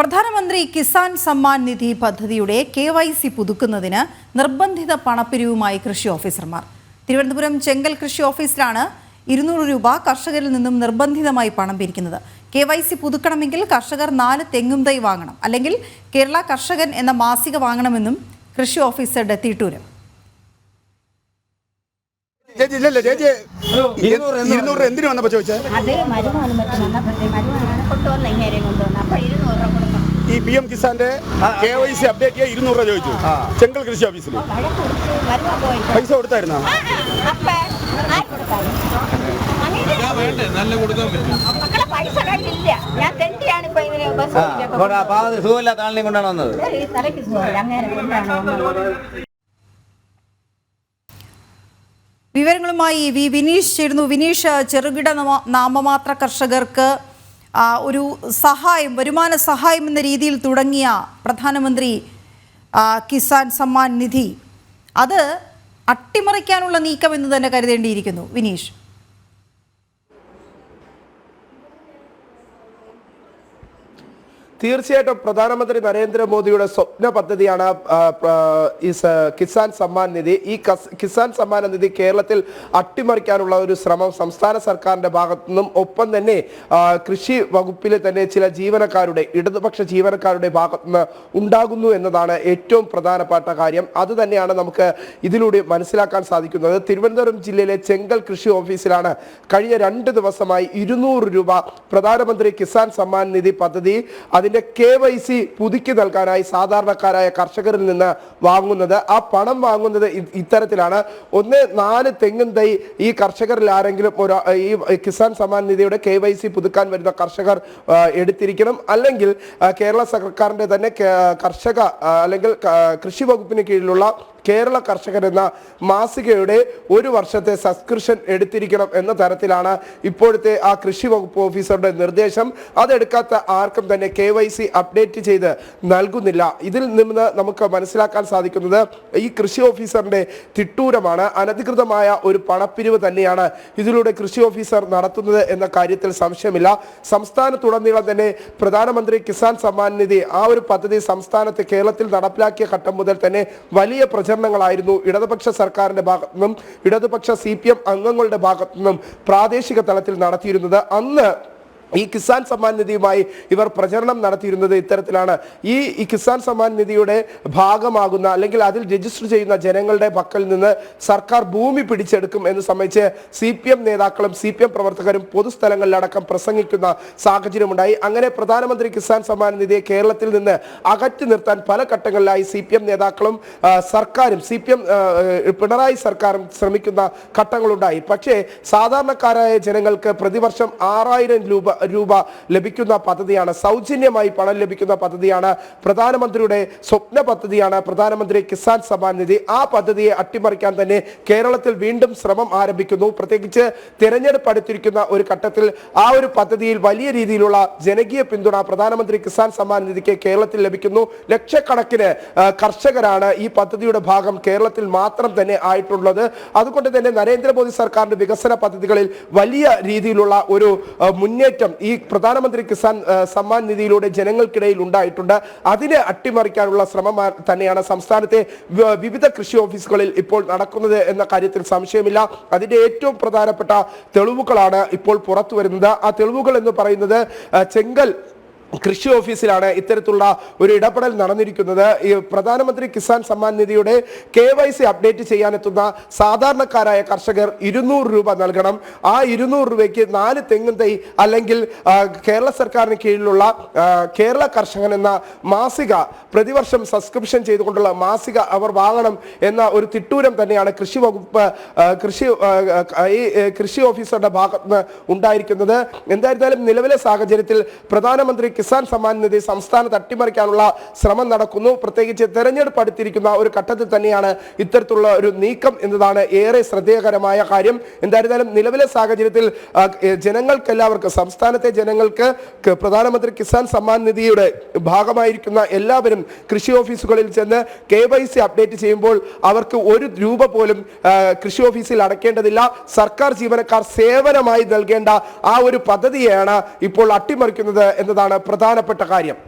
പ്രധാനമന്ത്രി കിസാൻ സമ്മാൻ നിധി പദ്ധതിയുടെ KYC പുതുക്കുന്നതിന് നിർബന്ധിത പണപ്പിരിവുമായി കൃഷി ഓഫീസർമാർ. തിരുവനന്തപുരം ചെങ്കൽ കൃഷി ഓഫീസിലാണ് 200 രൂപ കർഷകരിൽ നിന്നും നിർബന്ധിതമായി പണം പിരിക്കുന്നത്. KYC പുതുക്കണമെങ്കിൽ കർഷകർ 4 തെങ്ങും തൈ വാങ്ങണം, അല്ലെങ്കിൽ കേരള കർഷകൻ എന്ന മാസിക വാങ്ങണമെന്നും കൃഷി ഓഫീസറുടെ തീട്ടൂരം. ഈ PM കിസാന്റെ KYC അപ്ഡേറ്റ് ചെയ്യാൻ 200 രൂപ ചോദിച്ചു ചെങ്കൽ കൃഷി ഓഫീസിൽ. പൈസ കൊടുത്തായിരുന്നോ? വിവരങ്ങളുമായി വിനീഷ് ചേരുന്നു. വിനീഷ്, ചെറുകിട നാമമാത്ര കർഷകർക്ക് ഒരു സഹായം, വരുമാന സഹായം എന്ന രീതിയിൽ തുടങ്ങിയ പ്രധാനമന്ത്രി കിസാൻ സമ്മാൻ നിധി അത് അട്ടിമറിക്കാനുള്ള നീക്കം എന്ന് തന്നെ കരുതേണ്ടിയിരിക്കുന്നു. വിനീഷ്, തീർച്ചയായിട്ടും പ്രധാനമന്ത്രി നരേന്ദ്രമോദിയുടെ സ്വപ്ന പദ്ധതിയാണ് കിസാൻ സമ്മാൻ നിധി. ഈ കിസാൻ സമ്മാൻ നിധി കേരളത്തിൽ അട്ടിമറിക്കാനുള്ള ഒരു ശ്രമം സംസ്ഥാന സർക്കാരിന്റെ ഭാഗത്തു നിന്നും, ഒപ്പം തന്നെ കൃഷി വകുപ്പിലെ തന്നെ ചില ജീവനക്കാരുടെ, ഇടതുപക്ഷ ജീവനക്കാരുടെ ഭാഗത്തു നിന്ന് ഉണ്ടാകുന്നു എന്നതാണ് ഏറ്റവും പ്രധാനപ്പെട്ട കാര്യം. അത് തന്നെയാണ് നമുക്ക് ഇതിലൂടെ മനസ്സിലാക്കാൻ സാധിക്കുന്നത്. തിരുവനന്തപുരം ജില്ലയിലെ ചെങ്കൽ കൃഷി ഓഫീസിലാണ് കഴിഞ്ഞ 2 ദിവസമായി 200 രൂപ പ്രധാനമന്ത്രി കിസാൻ സമ്മാൻ നിധി പദ്ധതി അതിന്റെ KYC പുതുക്കി നൽകാനായി സാധാരണക്കാരായ കർഷകരിൽ നിന്ന് വാങ്ങുന്നത്. ആ പണം വാങ്ങുന്നത് ഇത്തരത്തിലാണ്. 4 തെങ്ങും തൈ ഈ കർഷകരിൽ ആരെങ്കിലും ഈ കിസാൻ സമ്മാൻ നിധിയുടെ KYC പുതുക്കാൻ വരുന്ന കർഷകർ എടുത്തിരിക്കണം, അല്ലെങ്കിൽ കേരള സർക്കാരിന്റെ തന്നെ കർഷക അല്ലെങ്കിൽ കൃഷി വകുപ്പിന് കീഴിലുള്ള കേരള കർഷകൻ എന്ന മാസികയുടെ 1 വർഷത്തെ സബ്സ്ക്രിപ്ഷൻ എടുത്തിരിക്കണം എന്ന തരത്തിലാണ് ഇപ്പോഴത്തെ ആ കൃഷി വകുപ്പ് ഓഫീസറുടെ നിർദ്ദേശം. അതെടുക്കാത്ത ആർക്കും തന്നെ KYC അപ്ഡേറ്റ് ചെയ്ത് നൽകുന്നില്ല. ഇതിൽ നിന്ന് നമുക്ക് മനസ്സിലാക്കാൻ സാധിക്കുന്നത് ഈ കൃഷി ഓഫീസറിന്റെ തിട്ടൂരമാണ്, അനധികൃതമായ ഒരു പണപ്പിരിവ് തന്നെയാണ് ഇതിലൂടെ കൃഷി ഓഫീസർ നടത്തുന്നത് എന്ന കാര്യത്തിൽ സംശയമില്ല. സംസ്ഥാനത്തുടനീളം തന്നെ പ്രധാനമന്ത്രി കിസാൻ സമ്മാൻ നിധി ആ ഒരു പദ്ധതി സംസ്ഥാനത്ത് കേരളത്തിൽ നടപ്പിലാക്കിയ ഘട്ടം മുതൽ തന്നെ വലിയ പ്രചരണങ്ങളായിരുന്നു ഇടതുപക്ഷ സർക്കാരിന്റെ ഭാഗത്തു നിന്നും, ഇടതുപക്ഷ CPM അംഗങ്ങളുടെ ഭാഗത്തു നിന്നും പ്രാദേശിക തലത്തിൽ നടത്തിയിരുന്നത്. അന്ന് ഈ കിസാൻ സമ്മാൻ നിധിയുമായി ഇവർ പ്രചരണം നടത്തിയിരുന്നത് ഇത്തരത്തിലാണ്. ഈ കിസാൻ സമ്മാൻ നിധിയുടെ ഭാഗമാകുന്ന, അല്ലെങ്കിൽ അതിൽ രജിസ്റ്റർ ചെയ്യുന്ന ജനങ്ങളുടെ പക്കൽ നിന്ന് സർക്കാർ ഭൂമി പിടിച്ചെടുക്കും എന്ന് സംബന്ധിച്ച് CPM നേതാക്കളും CPM പ്രവർത്തകരും പൊതുസ്ഥലങ്ങളിലടക്കം പ്രസംഗിക്കുന്ന സാഹചര്യമുണ്ടായി. അങ്ങനെ പ്രധാനമന്ത്രി കിസാൻ സമ്മാൻ നിധിയെ കേരളത്തിൽ നിന്ന് അകറ്റി നിർത്താൻ പല ഘട്ടങ്ങളിലായി CPM നേതാക്കളും സർക്കാരും പിണറായി സർക്കാരും ശ്രമിക്കുന്ന ഘട്ടങ്ങളുണ്ടായി. പക്ഷേ സാധാരണക്കാരായ ജനങ്ങൾക്ക് പ്രതിവർഷം 6000 രൂപ ലഭിക്കുന്ന പദ്ധതിയാണ്, സൗജന്യമായി പണം ലഭിക്കുന്ന പദ്ധതിയാണ്, പ്രധാനമന്ത്രിയുടെ സ്വപ്ന പദ്ധതിയാണ് പ്രധാനമന്ത്രി കിസാൻ സമ്മാൻ നിധി. ആ പദ്ധതിയെ അട്ടിമറിക്കാൻ തന്നെ കേരളത്തിൽ വീണ്ടും ശ്രമം ആരംഭിക്കുന്നു. പ്രത്യേകിച്ച് തിരഞ്ഞെടുപ്പ് അടുത്തിരിക്കുന്ന ഒരു ഘട്ടത്തിൽ ആ ഒരു പദ്ധതിയിൽ വലിയ രീതിയിലുള്ള ജനകീയ പിന്തുണ പ്രധാനമന്ത്രി കിസാൻ സമ്മാൻ നിധിക്ക് കേരളത്തിൽ ലഭിക്കുന്നു. ലക്ഷക്കണക്കിന് കർഷകരാണ് ഈ പദ്ധതിയുടെ ഭാഗം കേരളത്തിൽ മാത്രം തന്നെ ആയിട്ടുള്ളത്. അതുകൊണ്ട് തന്നെ നരേന്ദ്രമോദി സർക്കാരിന്റെ വികസന പദ്ധതികളിൽ വലിയ രീതിയിലുള്ള ഒരു മുന്നേറ്റം ഈ പ്രധാനമന്ത്രി കിസാൻ സമ്മാൻ നിധിയിലൂടെ ജനങ്ങൾക്കിടയിൽ ഉണ്ടായിട്ടുണ്ട്. അതിനെ അട്ടിമറിക്കാനുള്ള ശ്രമം തന്നെയാണ് സംസ്ഥാനത്തെ വിവിധ കൃഷി ഓഫീസുകളിൽ ഇപ്പോൾ നടക്കുന്നത് എന്ന കാര്യത്തിൽ സംശയമില്ല. അതിന്റെ ഏറ്റവും പ്രധാനപ്പെട്ട തെളിവുകളാണ് ഇപ്പോൾ പുറത്തു വരുന്നത്. ആ തെളിവുകൾ എന്ന് പറയുന്നത് ചെങ്കൽ കൃഷി ഓഫീസിലാണ് ഇത്തരത്തിലുള്ള ഒരു ഇടപെടൽ നടന്നിരിക്കുന്നത്. ഈ പ്രധാനമന്ത്രി കിസാൻ സമ്മാൻ നിധിയുടെ KYC അപ്ഡേറ്റ് ചെയ്യാനെത്തുന്ന സാധാരണക്കാരായ കർഷകർ 200 രൂപ നൽകണം. ആ 200 രൂപയ്ക്ക് 4 തെങ്ങും തൈ, അല്ലെങ്കിൽ കേരള സർക്കാരിന് കീഴിലുള്ള കേരള കർഷകൻ എന്ന മാസിക, പ്രതിവർഷം സബ്സ്ക്രിപ്ഷൻ ചെയ്തുകൊണ്ടുള്ള മാസിക അവർ വാങ്ങണം എന്ന ഒരു തിട്ടൂരം തന്നെയാണ് കൃഷി വകുപ്പ് കൃഷി ഓഫീസറുടെ ഭാഗത്ത് ഉണ്ടായിരിക്കുന്നത്. എന്തായിരുന്നാലും നിലവിലെ സാഹചര്യത്തിൽ പ്രധാനമന്ത്രി കിസാൻ സമ്മാൻ നിധി സംസ്ഥാനത്ത് അട്ടിമറിക്കാനുള്ള ശ്രമം നടക്കുന്നു. പ്രത്യേകിച്ച് തെരഞ്ഞെടുപ്പ് അടുത്തിരിക്കുന്ന ഒരു ഘട്ടത്തിൽ തന്നെയാണ് ഇത്തരത്തിലുള്ള ഒരു നീക്കം എന്നതാണ് ഏറെ ശ്രദ്ധേയകരമായ കാര്യം. എന്തായിരുന്നാലും നിലവിലെ സാഹചര്യത്തിൽ ജനങ്ങൾക്കെല്ലാവർക്കും, സംസ്ഥാനത്തെ ജനങ്ങൾക്ക് പ്രധാനമന്ത്രി കിസാൻ സമ്മാൻ നിധിയുടെ ഭാഗമായിരിക്കുന്ന എല്ലാവരും കൃഷി ഓഫീസുകളിൽ ചെന്ന് KYC അപ്ഡേറ്റ് ചെയ്യുമ്പോൾ അവർക്ക് 1 രൂപ പോലും കൃഷി ഓഫീസിൽ അടയ്ക്കേണ്ടതില്ല. സർക്കാർ ജീവനക്കാർ സേവനമായി നൽകേണ്ട ആ ഒരു പദ്ധതിയാണ് ഇപ്പോൾ അട്ടിമറിക്കുന്നത് എന്നതാണ് പ്രധാനപ്പെട്ട കാര്യം.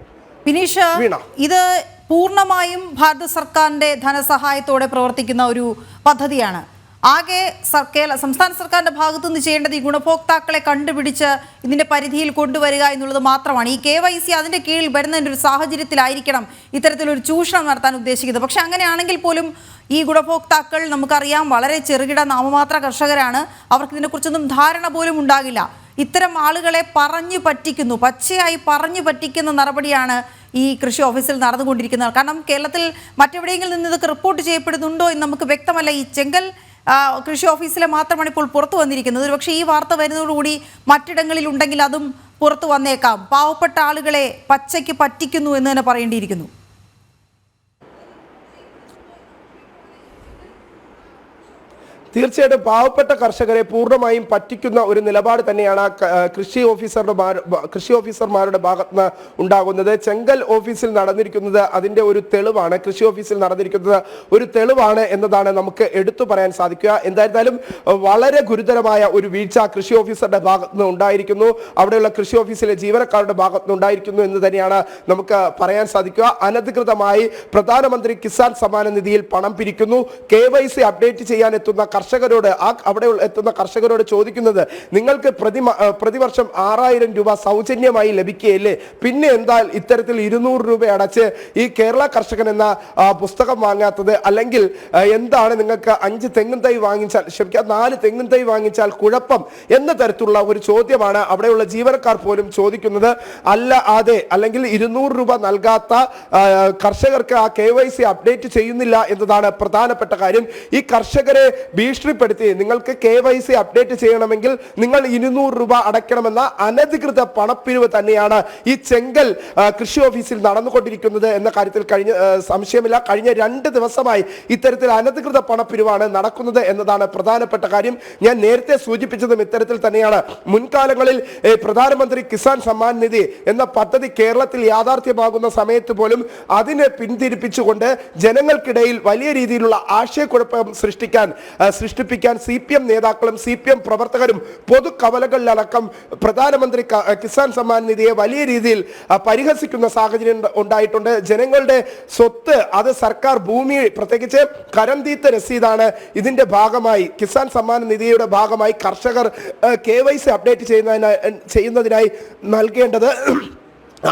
ബിനീഷ്, വീണ. ഇത് പൂർണ്ണമായും ഭാരത സർക്കാരിന്റെ ധനസഹായത്തോടെ പ്രവർത്തിക്കുന്ന ഒരു പദ്ധതിയാണ്. ആകെ സംസ്ഥാന സർക്കാരിന്റെ ഭാഗത്തു നിന്ന് ചെയ്യേണ്ടത് ഈ ഗുണഭോക്താക്കളെ കണ്ടുപിടിച്ച് ഇതിന്റെ പരിധിയിൽ കൊണ്ടുവരിക എന്നുള്ളത് മാത്രമാണ്. ഈ KYC അതിന്റെ കീഴിൽ വരുന്നതിൻ്റെ ഒരു സാഹചര്യത്തിലായിരിക്കണം ഇത്തരത്തിലൊരു ചൂഷണം നടത്താൻ ഉദ്ദേശിക്കുന്നത്. പക്ഷെ അങ്ങനെയാണെങ്കിൽ പോലും ഈ ഗുണഭോക്താക്കൾ നമുക്കറിയാം വളരെ ചെറുകിട നാമമാത്ര കർഷകരാണ്. അവർക്ക് ഇതിനെക്കുറിച്ചൊന്നും ധാരണ പോലും ഉണ്ടാകില്ല. ഇത്തരം ആളുകളെ പറഞ്ഞു പറ്റിക്കുന്നു, പച്ചയായി പറഞ്ഞു പറ്റിക്കുന്ന നടപടിയാണ് ഈ കൃഷി ഓഫീസിൽ നടന്നുകൊണ്ടിരിക്കുന്നത്. കാരണം കേരളത്തിൽ മറ്റെവിടെയെങ്കിലും നിന്ന് ഇതൊക്കെ റിപ്പോർട്ട് ചെയ്യപ്പെടുന്നുണ്ടോ എന്ന് നമുക്ക് വ്യക്തമല്ല. ഈ ചെങ്കൽ കൃഷി ഓഫീസിലെ മാത്രമാണ് ഇപ്പോൾ പുറത്തു വന്നിരിക്കുന്നത്. പക്ഷേ ഈ വാർത്ത വരുന്നതോടുകൂടി മറ്റിടങ്ങളിൽ ഉണ്ടെങ്കിൽ അതും പുറത്തു വന്നേക്കാം. പാവപ്പെട്ട ആളുകളെ പച്ചയ്ക്ക് പറ്റിക്കുന്നു എന്ന് തന്നെ പറയേണ്ടിയിരിക്കുന്നു. തീർച്ചയായിട്ടും പാവപ്പെട്ട കർഷകരെ പൂർണ്ണമായും പറ്റിക്കുന്ന ഒരു നിലപാട് തന്നെയാണ് കൃഷി ഓഫീസർമാരുടെ ഭാഗത്തുനിന്ന് ഉണ്ടാകുന്നത്. ചെങ്കൽ ഓഫീസിൽ നടന്നിരിക്കുന്നത് അതിന്റെ ഒരു തെളിവാണ്. കൃഷി ഓഫീസിൽ നടന്നിരിക്കുന്നത് ഒരു തെളിവാണ് എന്നതാണ് നമുക്ക് എടുത്തു പറയാൻ സാധിക്കുക. എന്തായിരുന്നാലും വളരെ ഗുരുതരമായ ഒരു വീഴ്ച കൃഷി ഓഫീസറുടെ ഭാഗത്തുനിന്ന് ഉണ്ടായിരിക്കുന്നു, അവിടെയുള്ള കൃഷി ഓഫീസിലെ ജീവനക്കാരുടെ ഭാഗത്തുനിന്ന് ഉണ്ടായിരിക്കുന്നു എന്ന് തന്നെയാണ് നമുക്ക് പറയാൻ സാധിക്കുക. അനധികൃതമായി പ്രധാനമന്ത്രി കിസാൻ സമ്മാന നിധിയിൽ പണം പിരിക്കുന്നു. KYC അപ്ഡേറ്റ് ചെയ്യാൻ എത്തുന്ന കർഷകരോട് അവിടെ എത്തുന്ന കർഷകരോട് ചോദിക്കുന്നത് നിങ്ങൾക്ക് പ്രതിവർഷം 6000 രൂപ സൗജന്യമായി ലഭിക്കുകയില്ലേ, പിന്നെ എന്താ ഇത്തരത്തിൽ 200 രൂപ അടച്ച് ഈ കേരള കർഷകൻ എന്ന പുസ്തകം വാങ്ങാത്തത്, അല്ലെങ്കിൽ എന്താണ് നിങ്ങൾക്ക് 5 തെങ്ങിൻ തൈ വാങ്ങിച്ചാൽ 4 തെങ്ങിൻ തൈ വാങ്ങിച്ചാൽ കുഴപ്പം എന്ന തരത്തിലുള്ള ഒരു ചോദ്യമാണ് അവിടെയുള്ള ജീവനക്കാർ പോലും ചോദിക്കുന്നത്. അല്ലെങ്കിൽ 200 രൂപ നൽകാത്ത കർഷകർക്ക് ആ KYC അപ്ഡേറ്റ് ചെയ്യുന്നില്ല എന്നതാണ് പ്രധാനപ്പെട്ട കാര്യം. ഈ കർഷകരെ ഭീഷണിപ്പെടുത്തി നിങ്ങൾക്ക് KYC അപ്ഡേറ്റ് ചെയ്യണമെങ്കിൽ നിങ്ങൾ 200 രൂപ അടയ്ക്കണമെന്ന അനധികൃത പണപ്പിരിവ് തന്നെയാണ് ഈ ചെങ്കൽ കൃഷി ഓഫീസിൽ നടന്നുകൊണ്ടിരിക്കുന്നത് എന്ന കാര്യത്തിൽ സംശയമില്ല. കഴിഞ്ഞ 2 ദിവസമായി ഇത്തരത്തിൽ അനധികൃത പണപ്പിരിവാണ് നടക്കുന്നത് എന്നതാണ് പ്രധാനപ്പെട്ട കാര്യം. ഞാൻ നേരത്തെ സൂചിപ്പിച്ചതും ഇത്തരത്തിൽ തന്നെയാണ്. മുൻകാലങ്ങളിൽ പ്രധാനമന്ത്രി കിസാൻ സമ്മാൻ നിധി എന്ന പദ്ധതി കേരളത്തിൽ യാഥാർത്ഥ്യമാകുന്ന സമയത്ത് പോലും അതിനെ പിന്തിരിപ്പിച്ചുകൊണ്ട് ജനങ്ങൾക്കിടയിൽ വലിയ രീതിയിലുള്ള ആശയക്കുഴപ്പം സൃഷ്ടിപ്പിക്കാൻ CPM നേതാക്കളും CPM പ്രവർത്തകരും പൊതുകവലകളിലടക്കം പ്രധാനമന്ത്രി കിസാൻ സമ്മാൻ നിധിയെ വലിയ രീതിയിൽ പരിഹസിക്കുന്ന സാഹചര്യം ഉണ്ടായിട്ടുണ്ട്. ജനങ്ങളുടെ സ്വത്ത്, അത് സർക്കാർ ഭൂമി, പ്രത്യേകിച്ച് കരംതീത്ത രസീതാണ് ഇതിന്റെ ഭാഗമായി, കിസാൻ സമ്മാൻ നിധിയുടെ ഭാഗമായി കർഷകർ KYC അപ്ഡേറ്റ് ചെയ്യുന്നതിനായി നൽകേണ്ടത്.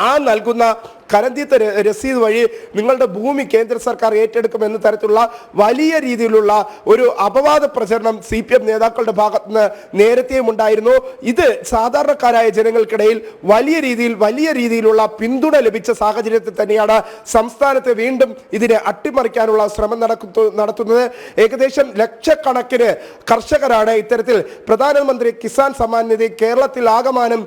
ആ നൽകുന്ന കരംതീത്ത രസീത് വഴി നിങ്ങളുടെ ഭൂമി കേന്ദ്ര സർക്കാർ ഏറ്റെടുക്കും എന്ന തരത്തിലുള്ള വലിയ രീതിയിലുള്ള ഒരു അപവാദ പ്രചരണം CPM നേതാക്കളുടെ ഭാഗത്തുനിന്ന് നേരത്തെയും ഉണ്ടായിരുന്നു. ഇത് സാധാരണക്കാരായ ജനങ്ങൾക്കിടയിൽ വലിയ രീതിയിലുള്ള പിന്തുണ ലഭിച്ച സാഹചര്യത്തിൽ തന്നെയാണ് സംസ്ഥാനത്ത് വീണ്ടും ഇതിനെ അട്ടിമറിക്കാനുള്ള ശ്രമം നടത്തുന്നത്. ഏകദേശം ലക്ഷക്കണക്കിന് കർഷകരാണ് ഇത്തരത്തിൽ പ്രധാനമന്ത്രി കിസാൻ സമ്മാൻ നിധി കേരളത്തിൽ ആകമാനം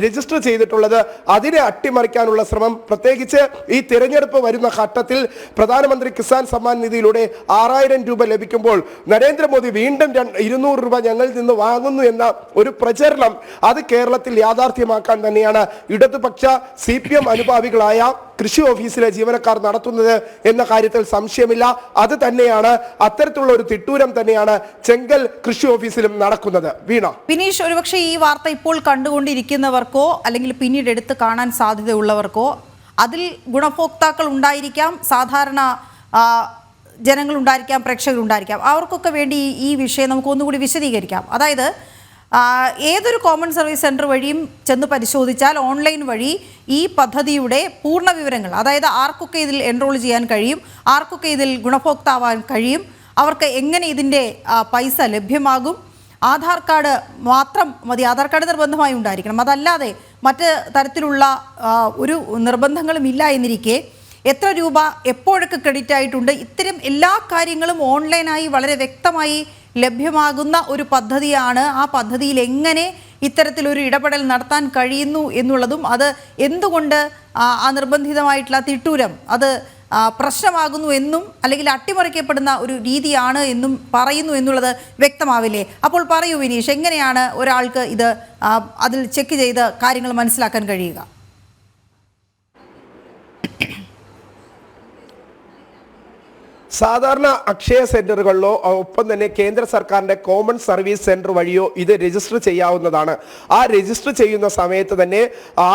രജിസ്റ്റർ ചെയ്തിട്ടുള്ളത്. അതിനെ അട്ടിമറിക്കാനുള്ള ശ്രമം, പ്രത്യേകിച്ച് ഈ തിരഞ്ഞെടുപ്പ് വരുന്ന ഘട്ടത്തിൽ പ്രധാനമന്ത്രി കിസാൻ സമ്മാൻ നിധിയിലൂടെ 6000 രൂപ ലഭിക്കുമ്പോൾ നരേന്ദ്രമോദി വീണ്ടും 200 രൂപ ഞങ്ങളിൽ നിന്ന് വാങ്ങുന്നു എന്ന ഒരു പ്രചരണം അത് കേരളത്തിൽ യാഥാർത്ഥ്യമാക്കാൻ തന്നെയാണ് ഇടതുപക്ഷ CPM അനുഭാവികളായ കൃഷി ഓഫീസിലെ ജീവനക്കാർ നടത്തുന്നത് എന്ന കാര്യത്തിൽ സംശയമില്ല. അത് തന്നെയാണ്, അത്തരത്തിലുള്ള ഒരു തിട്ടൂരം തന്നെയാണ് ചെങ്കൽ കൃഷി ഓഫീസിലും നടക്കുന്നത്. വീണ. ബിനീഷ്, ഒരുപക്ഷെ ഈ വാർത്ത ഇപ്പോൾ കണ്ടുകൊണ്ടിരിക്കുന്നവർക്കോ അല്ലെങ്കിൽ പിന്നീട് എടുത്ത് കാണാൻ സാധ്യതയുള്ളവർക്കോ അതിൽ ഗുണഭോക്താക്കൾ ഉണ്ടായിരിക്കാം, സാധാരണ ജനങ്ങളുണ്ടായിരിക്കാം, പ്രേക്ഷകരുണ്ടായിരിക്കാം. അവർക്കൊക്കെ വേണ്ടി ഈ വിഷയം നമുക്ക് ഒന്നുകൂടി വിശദീകരിക്കാം. അതായത് ഏതൊരു കോമൺ സർവീസ് സെൻറ്റർ വഴിയും ചെന്ന് പരിശോധിച്ചാൽ ഓൺലൈൻ വഴി ഈ പദ്ധതിയുടെ പൂർണ്ണ വിവരങ്ങൾ, അതായത് ആർക്കൊക്കെ ഇതിൽ എൻറോൾ ചെയ്യാൻ കഴിയും, ആർക്കൊക്കെ ഇതിൽ ഗുണഭോക്താവാൻ കഴിയും, അവർക്ക് എങ്ങനെ ഇതിൻ്റെ പൈസ ലഭ്യമാകും, ആധാർ കാർഡ് മാത്രം മതി, ആധാർ കാർഡ് നിർബന്ധമായി ഉണ്ടായിരിക്കണം, അതല്ലാതെ മറ്റ് തരത്തിലുള്ള ഒരു നിർബന്ധങ്ങളും ഇല്ല എന്നിരിക്കെ എത്ര രൂപ എപ്പോഴൊക്കെ ക്രെഡിറ്റ് ആയിട്ടുണ്ട്, ഇത്തരം എല്ലാ കാര്യങ്ങളും ഓൺലൈനായി വളരെ വ്യക്തമായി ലഭ്യമാകുന്ന ഒരു പദ്ധതിയാണ്. ആ പദ്ധതിയിൽ എങ്ങനെ ഇത്തരത്തിലൊരു ഇടപെടൽ നടത്താൻ കഴിയുന്നു എന്നുള്ളതും അത് എന്തുകൊണ്ട് ആ നിർബന്ധിതമായിട്ടുള്ള തിട്ടൂരം അത് പ്രശ്നമാകുന്നു എന്നും അല്ലെങ്കിൽ അട്ടിമറിക്കപ്പെടുന്ന ഒരു രീതിയാണ് എന്നും പറയുന്നു എന്നുള്ളത് വ്യക്തമാവില്ലേ? അപ്പോൾ പറയൂ വിനീഷ്, എങ്ങനെയാണ് ഒരാൾക്ക് ഇത് അതിൽ ചെക്ക് ചെയ്ത് കാര്യങ്ങൾ മനസ്സിലാക്കാൻ കഴിയുക? സാധാരണ അക്ഷയ സെന്ററുകളിലോ ഒപ്പം തന്നെ കേന്ദ്ര സർക്കാരിന്റെ കോമൺ സർവീസ് സെന്റർ വഴിയോ ഇത് രജിസ്റ്റർ ചെയ്യാവുന്നതാണ്. ആ രജിസ്റ്റർ ചെയ്യുന്ന സമയത്ത് തന്നെ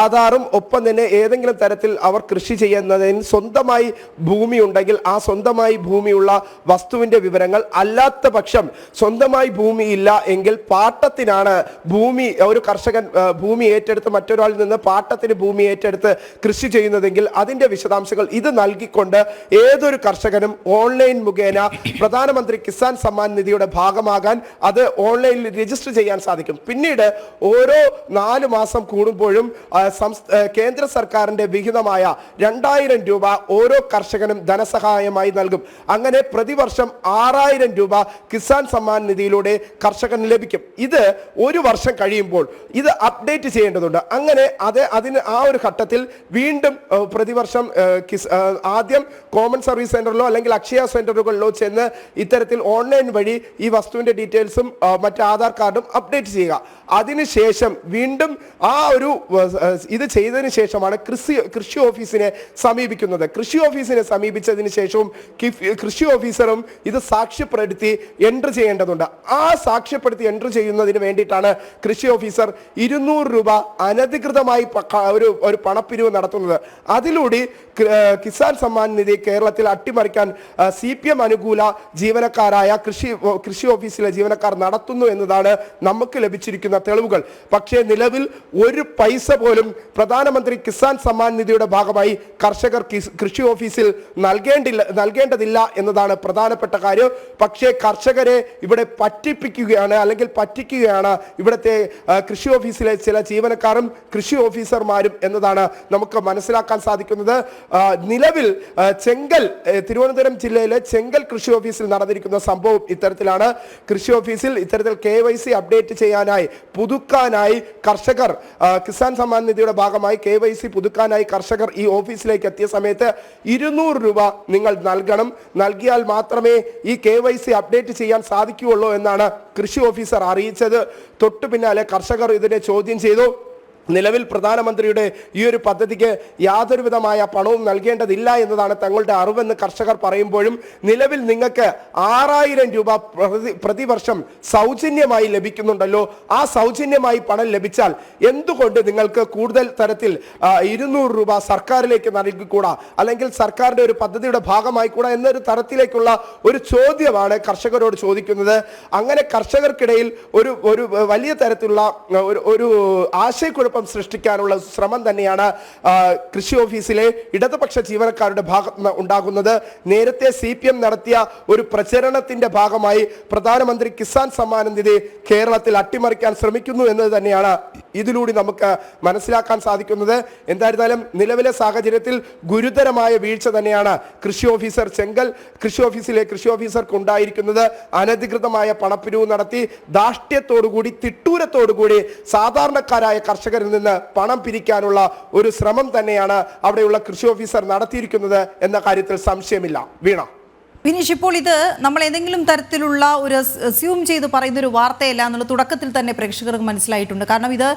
ആധാറും ഒപ്പം തന്നെ ഏതെങ്കിലും തരത്തിൽ അവർ കൃഷി ചെയ്യുന്നതിന് സ്വന്തമായി ഭൂമി ഉണ്ടെങ്കിൽ ആ സ്വന്തമായി ഭൂമിയുള്ള വസ്തുവിന്റെ വിവരങ്ങൾ, അല്ലാത്ത പക്ഷം സ്വന്തമായി ഭൂമിയില്ല എങ്കിൽ പാട്ടത്തിനാണ് ഭൂമി, ഒരു കർഷകൻ ഭൂമി ഏറ്റെടുത്ത് മറ്റൊരാളിൽ നിന്ന് പാട്ടത്തിന് ഭൂമി ഏറ്റെടുത്ത് കൃഷി ചെയ്യുന്നതെങ്കിൽ അതിന്റെ വിശദാംശങ്ങൾ ഇത് നൽകിക്കൊണ്ട് ഏതൊരു കർഷകനും ഓൺലൈൻ മുഖേന പ്രധാനമന്ത്രി കിസാൻ സമ്മാൻ നിധിയുടെ ഭാഗമാകാൻ അത് ഓൺലൈനിൽ രജിസ്റ്റർ ചെയ്യാൻ സാധിക്കും. പിന്നീട് ഓരോ 4 മാസം കൂടുമ്പോഴും കേന്ദ്ര സർക്കാരിന്റെ വിഹിതമായ 2000 രൂപ ഓരോ കർഷകനും ധനസഹായമായി നൽകും. അങ്ങനെ പ്രതിവർഷം 6000 രൂപ കിസാൻ സമ്മാൻ നിധിയിലൂടെ കർഷകന് ലഭിക്കും. ഇത് ഒരു വർഷം കഴിയുമ്പോൾ ഇത് അപ്ഡേറ്റ് ചെയ്യേണ്ടതുണ്ട്. അങ്ങനെ അതിന് ആ ഒരു ഘട്ടത്തിൽ വീണ്ടും പ്രതിവർഷം ആദ്യം കോമൺ സർവീസ് സെന്ററിലോ അല്ലെങ്കിൽ അക്ഷയ സെന്ററുകളിലോ ചെന്ന് ഇത്തരത്തിൽ ഓൺലൈൻ വഴി ഈ വസ്തുവിന്റെ ഡീറ്റെയിൽസും മറ്റ് ആധാർ കാർഡും അപ്ഡേറ്റ് ചെയ്യുക. അതിനുശേഷം വീണ്ടും ഇത് ചെയ്തതിനു ശേഷമാണ് കൃഷി ഓഫീസിനെ സമീപിക്കുന്നത്. കൃഷി ഓഫീസിനെ സമീപിച്ചതിന് ശേഷവും കൃഷി ഓഫീസറും ഇത് സാക്ഷ്യപ്പെടുത്തി എൻട്രി ചെയ്യേണ്ടതുണ്ട്. ആ സാക്ഷ്യപ്പെടുത്തി എൻട്രി ചെയ്യുന്നതിന് വേണ്ടിയിട്ടാണ് കൃഷി ഓഫീസർ 200 രൂപ അനധികൃതമായി ഒരു പണപ്പിരിവ് നടത്തുന്നത്. അതിലൂടെ കിസാൻ സമ്മാൻ നിധി കേരളത്തിൽ അട്ടിമറിക്കാൻ CPM അനുകൂല ജീവനക്കാരായ കൃഷി ഓഫീസിലെ ജീവനക്കാർ നടത്തുന്നു എന്നതാണ് നമുക്ക് ലഭിച്ചിരിക്കുന്ന തെളിവുകൾ. പക്ഷേ നിലവിൽ ഒരു പൈസ പ്രധാനമന്ത്രി കിസാൻ സമ്മാൻ നിധിയുടെ ഭാഗമായി കർഷകർ കൃഷി ഓഫീസിൽ നൽകേണ്ടതില്ല എന്നതാണ് പ്രധാനപ്പെട്ട കാര്യം. പക്ഷേ കർഷകരെ ഇവിടെ പറ്റിപ്പിക്കുകയാണ് അല്ലെങ്കിൽ പറ്റിക്കുകയാണ് ഇവിടുത്തെ കൃഷി ഓഫീസിലെ ചില ജീവനക്കാരും കൃഷി ഓഫീസർമാരും എന്നതാണ് നമുക്ക് മനസ്സിലാക്കാൻ സാധിക്കുന്നത്. നിലവിൽ തിരുവനന്തപുരം ജില്ലയിലെ ചെങ്കൽ കൃഷി ഓഫീസിൽ നടന്നിരിക്കുന്ന സംഭവം ഇത്തരത്തിലാണ്. കൃഷി ഓഫീസിൽ ഇത്തരത്തിൽ KYC അപ്ഡേറ്റ് ചെയ്യാനായി പുതുക്കാനായി കർഷകർ കിസാൻ സമ്മാൻ നിധിയുടെ ഭാഗമായി KYC പുതുക്കാനായി കർഷകർ ഈ ഓഫീസിലേക്ക് എത്തിയ സമയത്ത് 200 രൂപ നിങ്ങൾ നൽകണം, നൽകിയാൽ മാത്രമേ ഈ KYC അപ്ഡേറ്റ് ചെയ്യാൻ സാധിക്കുകയുള്ളൂ എന്നാണ് കൃഷി ഓഫീസർ അറിയിച്ചത്. തൊട്ടു പിന്നാലെ കർഷകർ ഇതിനെ ചോദ്യം ചെയ്തു. നിലവിൽ പ്രധാനമന്ത്രിയുടെ ഈ ഒരു പദ്ധതിക്ക് യാതൊരു വിധമായ പണവും നൽകേണ്ടതില്ല എന്നതാണ് തങ്ങളുടെ അറിവെന്ന് കർഷകർ പറയുമ്പോഴും നിലവിൽ നിങ്ങൾക്ക് 6000 രൂപ പ്രതിവർഷം സൗജന്യമായി ലഭിക്കുന്നുണ്ടല്ലോ. ആ സൗജന്യമായി പണം ലഭിച്ചാൽ എന്തുകൊണ്ട് നിങ്ങൾക്ക് കൂടുതൽ തരത്തിൽ 200 രൂപ സർക്കാരിലേക്ക് നൽകിക്കൂടാ, അല്ലെങ്കിൽ സർക്കാരിന്റെ ഒരു പദ്ധതിയുടെ ഭാഗമായി കൂടാ എന്നൊരു തരത്തിലേക്കുള്ള ഒരു ചോദ്യമാണ് കർഷകരോട് ചോദിക്കുന്നത്. അങ്ങനെ കർഷകർക്കിടയിൽ ഒരു വലിയ തരത്തിലുള്ള ഒരു ആശയക്കുഴപ്പം സൃഷ്ടിക്കാനുള്ള ശ്രമം തന്നെയാണ് കൃഷി ഓഫീസിലെ ഇടതുപക്ഷ ജീവനക്കാരുടെ ഭാഗത്ത് ഉണ്ടാകുന്നത്. നേരത്തെ CPM നടത്തിയ ഒരു പ്രചരണത്തിന്റെ ഭാഗമായി പ്രധാനമന്ത്രി കിസാൻ സമ്മാൻ നിധി കേരളത്തിൽ അട്ടിമറിക്കാൻ ശ്രമിക്കുന്നു എന്നത് തന്നെയാണ് ഇതിലൂടെ നമുക്ക് മനസ്സിലാക്കാൻ സാധിക്കുന്നത്. എന്തായിരുന്നാലും നിലവിലെ സാഹചര്യത്തിൽ ഗുരുതരമായ വീഴ്ച തന്നെയാണ് ചെങ്കൽ കൃഷി ഓഫീസിലെ കൃഷി ഓഫീസർക്ക് ഉണ്ടായിരിക്കുന്നത്. അനധികൃതമായ പണപ്പിരിവ് നടത്തി ധാർഷ്ട്യത്തോടുകൂടി തിട്ടൂരത്തോടുകൂടി സാധാരണക്കാരായ കർഷകരിൽ നിന്ന് പണം പിരിക്കാനുള്ള ഒരു ശ്രമം തന്നെയാണ് അവിടെയുള്ള കൃഷി ഓഫീസർ നടത്തിയിരിക്കുന്നത് എന്ന കാര്യത്തിൽ സംശയമില്ല. വീണ, വിനീഷ്, ഇപ്പോൾ ഇത് നമ്മൾ ഏതെങ്കിലും തരത്തിലുള്ള ഒരു അസ്യൂം ചെയ്ത് പറയുന്ന ഒരു വാർത്തയല്ല എന്നുള്ള തുടക്കത്തിൽ തന്നെ പ്രേക്ഷകർക്ക് മനസ്സിലായിട്ടുണ്ട്. കാരണം ഇത്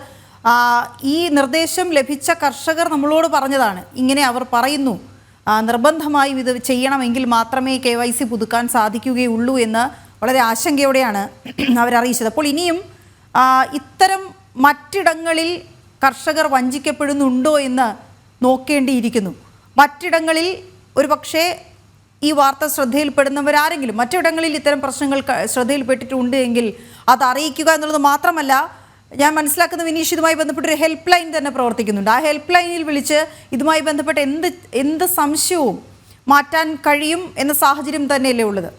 ഈ നിർദ്ദേശം ലഭിച്ച കർഷകർ നമ്മളോട് പറഞ്ഞതാണ്. ഇങ്ങനെ അവർ പറയുന്നു, നിർബന്ധമായും ഇത് ചെയ്യണമെങ്കിൽ മാത്രമേ KYC പുതുക്കാൻ സാധിക്കുകയുള്ളൂ എന്ന് വളരെ ആശങ്കയോടെയാണ് അവരറിയിച്ചത്. അപ്പോൾ ഇനിയും ഇത്തരം മറ്റിടങ്ങളിൽ കർഷകർ വഞ്ചിക്കപ്പെടുന്നുണ്ടോ എന്ന് നോക്കേണ്ടിയിരിക്കുന്നു. മറ്റിടങ്ങളിൽ ഒരു പക്ഷേ ഈ വാർത്ത ശ്രദ്ധയിൽപ്പെടുന്നവരാരെങ്കിലും മറ്റിടങ്ങളിൽ ഇത്തരം പ്രശ്നങ്ങൾ ശ്രദ്ധയിൽപ്പെട്ടിട്ടുണ്ട് എങ്കിൽ അത് അറിയിക്കുക എന്നുള്ളത് മാത്രമല്ല, ഞാൻ മനസ്സിലാക്കുന്ന വിനീഷ്, ഇതുമായി ബന്ധപ്പെട്ട് ഒരു ഹെൽപ്പ് ലൈൻ തന്നെ പ്രവർത്തിക്കുന്നുണ്ട്. ആ ഹെൽപ്പ് ലൈനിൽ വിളിച്ച് ഇതുമായി ബന്ധപ്പെട്ട് എന്ത് സംശയവും മാറ്റാൻ കഴിയും എന്ന സാഹചര്യം തന്നെയല്ലേ ഉള്ളത്?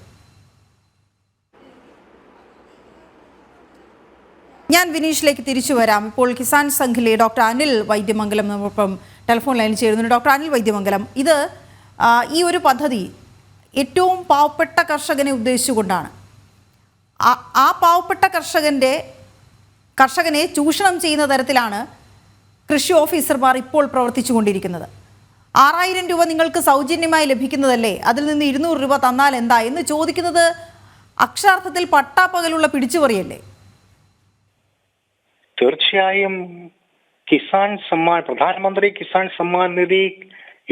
ഞാൻ വിനീഷിലേക്ക് തിരിച്ചു വരാം. ഇപ്പോൾ കിസാൻ സംഘിലെ ഡോക്ടർ അനിൽ വൈദ്യമംഗലം നമ്മളിപ്പം ടെലിഫോൺ ലൈനിൽ ചേരുന്നുണ്ട്. ഡോക്ടർ അനിൽ വൈദ്യമംഗലം, ഈ ഒരു പദ്ധതി ഏറ്റവും പാവപ്പെട്ട കർഷകനെ ഉദ്ദേശിച്ചുകൊണ്ടാണ്. ആ പാവപ്പെട്ട കർഷകനെ ചൂഷണം ചെയ്യുന്ന തരത്തിലാണ് കൃഷി ഓഫീസർമാർ ഇപ്പോൾ പ്രവർത്തിച്ചു കൊണ്ടിരിക്കുന്നത്. 6000 രൂപ നിങ്ങൾക്ക് സൗജന്യമായി ലഭിക്കുന്നതല്ലേ, അതിൽ നിന്ന് 200 രൂപ തന്നാൽ എന്താ എന്ന് ചോദിക്കുന്നത് അക്ഷരാർത്ഥത്തിൽ പട്ടാപ്പകലുള്ള പിടിച്ചുപറിയല്ലേ? തീർച്ചയായും പ്രധാനമന്ത്രി കിസാൻ സമ്മാൻ നിധി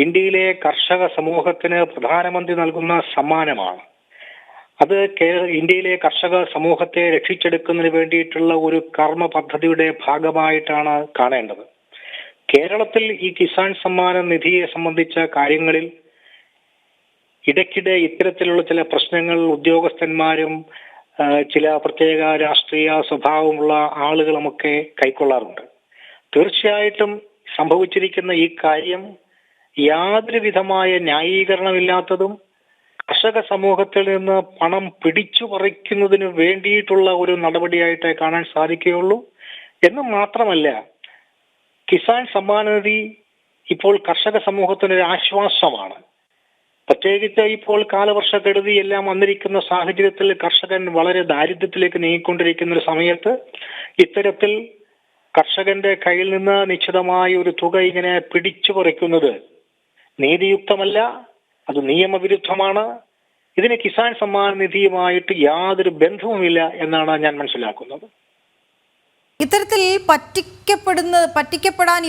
ഇന്ത്യയിലെ കർഷക സമൂഹത്തിന് പ്രധാനമന്ത്രി നൽകുന്ന സമ്മാനമാണ്. അത് ഇന്ത്യയിലെ കർഷക സമൂഹത്തെ രക്ഷിച്ചെടുക്കുന്നതിന് വേണ്ടിയിട്ടുള്ള ഒരു കർമ്മ പദ്ധതിയുടെ ഭാഗമായിട്ടാണ് കാണേണ്ടത്. കേരളത്തിൽ ഈ കിസാൻ സമ്മാന നിധിയെ സംബന്ധിച്ച കാര്യങ്ങളിൽ ഇടയ്ക്കിടെ ഇത്തരത്തിലുള്ള ചില പ്രശ്നങ്ങൾ ഉദ്യോഗസ്ഥന്മാരും ചില പ്രത്യേക രാഷ്ട്രീയ സ്വഭാവമുള്ള ആളുകളുമൊക്കെ കൈക്കൊള്ളാറുണ്ട്. തീർച്ചയായിട്ടും സംഭവിച്ചിരിക്കുന്ന ഈ കാര്യം യാതൊരു വിധമായ ന്യായീകരണമില്ലാത്തതും കർഷക സമൂഹത്തിൽ നിന്ന് പണം പിടിച്ചു പറിക്കുന്നതിന് വേണ്ടിയിട്ടുള്ള ഒരു നടപടിയായിട്ടേ കാണാൻ സാധിക്കുകയുള്ളൂ. എന്ന് മാത്രമല്ല, കിസാൻ സമ്മാന നിധി ഇപ്പോൾ കർഷക സമൂഹത്തിനൊരു ആശ്വാസമാണ്. പ്രത്യേകിച്ച് ഇപ്പോൾ കാലവർഷക്കെടുതി എല്ലാം വന്നിരിക്കുന്ന സാഹചര്യത്തിൽ കർഷകൻ വളരെ ദാരിദ്ര്യത്തിലേക്ക് നീങ്ങിക്കൊണ്ടിരിക്കുന്ന ഒരു സമയത്ത് ഇത്തരത്തിൽ കർഷകന്റെ കയ്യിൽ നിന്ന് നിശ്ചിതമായ ഒരു തുക ഇങ്ങനെ പിടിച്ചു പറിക്കുന്നത് നീതിയുക്തമല്ല, അത് നിയമവിരുദ്ധമാണ്. ഇതിന് കിസാൻ സമ്മാൻ നിധിയുമായിട്ട് യാതൊരു ബന്ധവുമില്ല എന്നാണ് ഞാൻ മനസ്സിലാക്കുന്നത്. ഇത്തരത്തിൽ പറ്റിക്കപ്പെടാൻ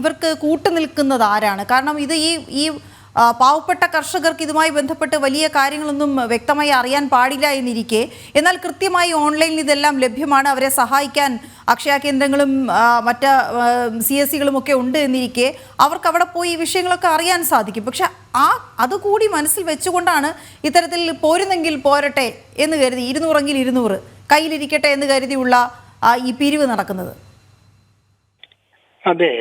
ഇവർക്ക് കൂട്ടുനിൽക്കുന്നത് ആരാണ്? കാരണം ഇത് ഈ പാവപ്പെട്ട കർഷകർക്ക് ഇതുമായി ബന്ധപ്പെട്ട് വലിയ കാര്യങ്ങളൊന്നും വ്യക്തമായി അറിയാൻ പാടില്ല എന്നിരിക്കെ, എന്നാൽ കൃത്യമായി ഓൺലൈനിൽ ഇതെല്ലാം ലഭ്യമാണ്, അവരെ സഹായിക്കാൻ അക്ഷയ കേന്ദ്രങ്ങളും മറ്റ് CSCകളും ഒക്കെ ഉണ്ട് എന്നിരിക്കെ അവർക്ക് അവിടെ പോയി ഈ വിഷയങ്ങളൊക്കെ അറിയാൻ സാധിക്കും. പക്ഷെ അതുകൂടി മനസ്സിൽ വെച്ചുകൊണ്ടാണ് ഇത്തരത്തിൽ പോരുന്നെങ്കിൽ പോരട്ടെ എന്ന് കരുതി 200എങ്കിൽ 200 കയ്യിലിരിക്കട്ടെ എന്ന് കരുതിയുള്ള ഈ പിരിവ് നടക്കുന്നത്. അതെ,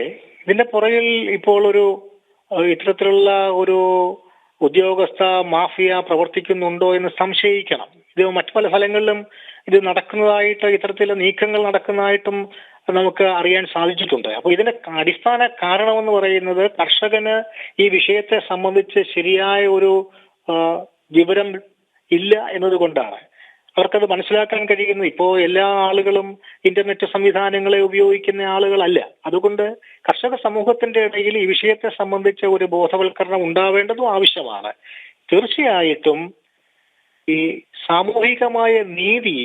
ഇതിന്റെ പുറകിൽ ഇപ്പോൾ ഇത്തരത്തിലുള്ള ഒരു ഉദ്യോഗസ്ഥ മാഫിയ പ്രവർത്തിക്കുന്നുണ്ടോ എന്ന് സംശയിക്കണം. ഇത് മറ്റു പല സ്ഥലങ്ങളിലും ഇത് നടക്കുന്നതായിട്ട്, ഇത്തരത്തിലുള്ള നീക്കങ്ങൾ നടക്കുന്നതായിട്ടും നമുക്ക് അറിയാൻ സാധിച്ചിട്ടുണ്ട്. അപ്പോൾ ഇതിന്റെ അടിസ്ഥാന കാരണമെന്ന് പറയുന്നത് കർഷകന് ഈ വിഷയത്തെ സംബന്ധിച്ച് ശരിയായ ഒരു വിവരം ഇല്ല എന്നതുകൊണ്ടാണ്. അവർക്കത് മനസ്സിലാക്കാൻ കഴിയുന്നു. ഇപ്പോൾ എല്ലാ ആളുകളും ഇന്റർനെറ്റ് സംവിധാനങ്ങളെ ഉപയോഗിക്കുന്ന ആളുകളല്ല. അതുകൊണ്ട് കർഷക സമൂഹത്തിന്റെ ഇടയിൽ ഈ വിഷയത്തെ സംബന്ധിച്ച ഒരു ബോധവൽക്കരണം ഉണ്ടാവേണ്ടതും ആവശ്യമാണ്. തീർച്ചയായിട്ടും ഈ സാമൂഹികമായ നീതി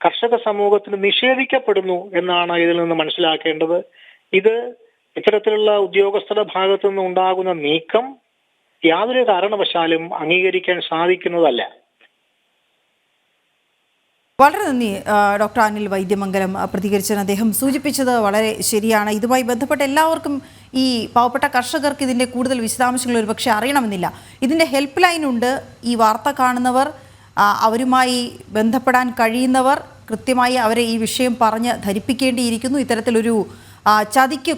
കർഷക സമൂഹത്തിന് നിഷേധിക്കപ്പെടുന്നു എന്നാണ് ഇതിൽ നിന്ന് മനസ്സിലാക്കേണ്ടത്. ഇത് ഇത്തരത്തിലുള്ള ഉദ്യോഗസ്ഥരുടെ ഭാഗത്തു നിന്ന് ഉണ്ടാകുന്ന നീക്കം യാതൊരു കാരണവശാലും അംഗീകരിക്കാൻ സാധിക്കുന്നതല്ല. വളരെ നന്ദി ഡോക്ടർ അനിൽ വൈദ്യമംഗലം പ്രതികരിച്ചതിന്. അദ്ദേഹം സൂചിപ്പിച്ചത് വളരെ ശരിയാണ്. ഇതുമായി ബന്ധപ്പെട്ട എല്ലാവർക്കും, ഈ പാവപ്പെട്ട കർഷകർക്ക് ഇതിൻ്റെ കൂടുതൽ വിശദാംശങ്ങൾ ഒരുപക്ഷെ അറിയണമെന്നില്ല. ഇതിൻ്റെ ഹെൽപ്പ് ലൈൻ ഉണ്ട്. ഈ വാർത്ത കാണുന്നവർ, അവരുമായി ബന്ധപ്പെടാൻ കഴിയുന്നവർ കൃത്യമായി അവരെ ഈ വിഷയം പറഞ്ഞ് ധരിപ്പിക്കേണ്ടിയിരിക്കുന്നു. ഇത്തരത്തിലൊരു ചതിക്ക്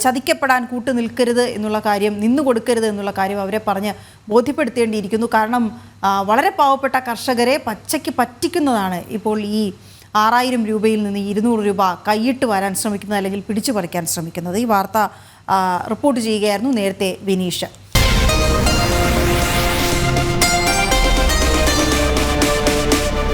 ചതിക്കപ്പെടാൻ നിൽക്കരുത് എന്നുള്ള കാര്യം, നിന്നുകൊടുക്കരുത് എന്നുള്ള കാര്യം അവരെ പറഞ്ഞ് ബോധ്യപ്പെടുത്തേണ്ടിയിരിക്കുന്നു. കാരണം വളരെ പാവപ്പെട്ട കർഷകരെ പച്ചയ്ക്ക് പറ്റിക്കുന്നതാണ് ഇപ്പോൾ ഈ 6000 രൂപയിൽ നിന്ന് 200 രൂപ കൈയിട്ട് വരാൻ ശ്രമിക്കുന്നത്, അല്ലെങ്കിൽ പിടിച്ചു പറിക്കാൻ ശ്രമിക്കുന്നത്. ഈ വാർത്ത റിപ്പോർട്ട് ചെയ്യുകയായിരുന്നു നേരത്തെ വിനീഷ്.